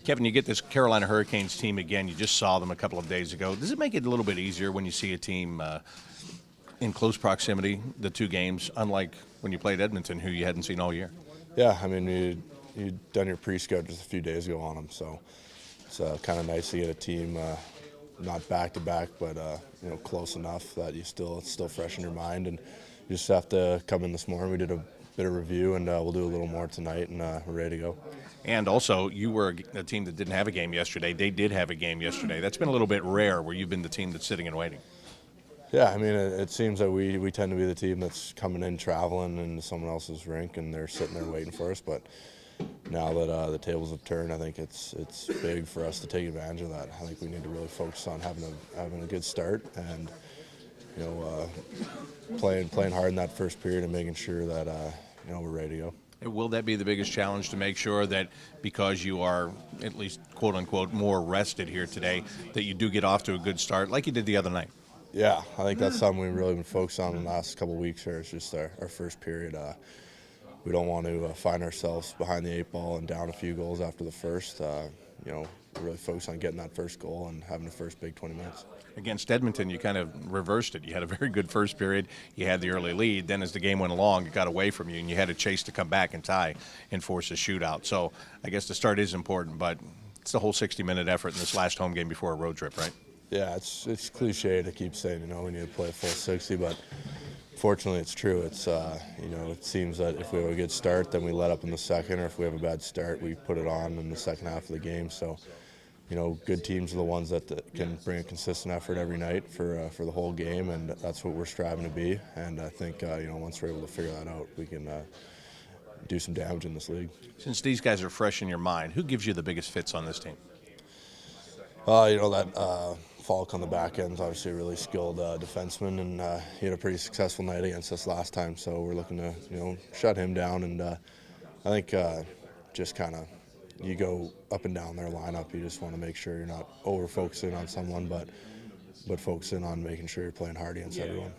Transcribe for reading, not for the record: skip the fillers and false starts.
Kevin, you get this Carolina Hurricanes team again. You just saw them a couple of days ago. Does it make it a little bit easier when you see a team in close proximity, the two games, unlike when you played Edmonton, who you hadn't seen all year? Yeah, I mean, you'd done your pre-scout just a few days ago on them, so it's kind of nice to get a team not back-to-back, but close enough that it's still fresh in your mind, and you just have to come in this morning. We did a bit of review, and we'll do a little more tonight, and we're ready to go. And also, you were a team that didn't have a game yesterday. They did have a game yesterday. That's been a little bit rare where you've been the team that's sitting and waiting. Yeah, I mean, it seems that we tend to be the team that's coming in traveling into someone else's rink, and they're sitting there waiting for us. But now that the tables have turned, I think it's big for us to take advantage of that. I think we need to really focus on having a good start and playing hard in that first period and making sure that we're ready to go. Will that be the biggest challenge, to make sure that because you are at least quote unquote more rested here today, that you do get off to a good start like you did the other night? Yeah, I think that's something we've really been focused on in the last couple of weeks here. It's just our first period. We don't want to find ourselves behind the eight ball and down a few goals after the first. We really focus on getting that first goal and having the first big 20 minutes. Against Edmonton, you kind of reversed it. You had a very good first period. You had the early lead. Then as the game went along, it got away from you, and you had a chase to come back and tie and force a shootout. So I guess the start is important, but it's the whole 60-minute effort in this last home game before a road trip, right? Yeah, it's cliche to keep saying, we need to play a full 60, but fortunately it's true. It's, it seems that if we have a good start, then we let up in the second, or if we have a bad start, we put it on in the second half of the game. So, good teams are the ones that can bring a consistent effort every night for the whole game, and that's what we're striving to be. And I think, once we're able to figure that out, we can do some damage in this league. Since these guys are fresh in your mind, who gives you the biggest fits on this team? That Falk on the back end is obviously a really skilled defenseman, and he had a pretty successful night against us last time. So we're looking to shut him down, and I think just kind of you go up and down their lineup. You just want to make sure you're not over focusing on someone, but focusing on making sure you're playing hard against everyone.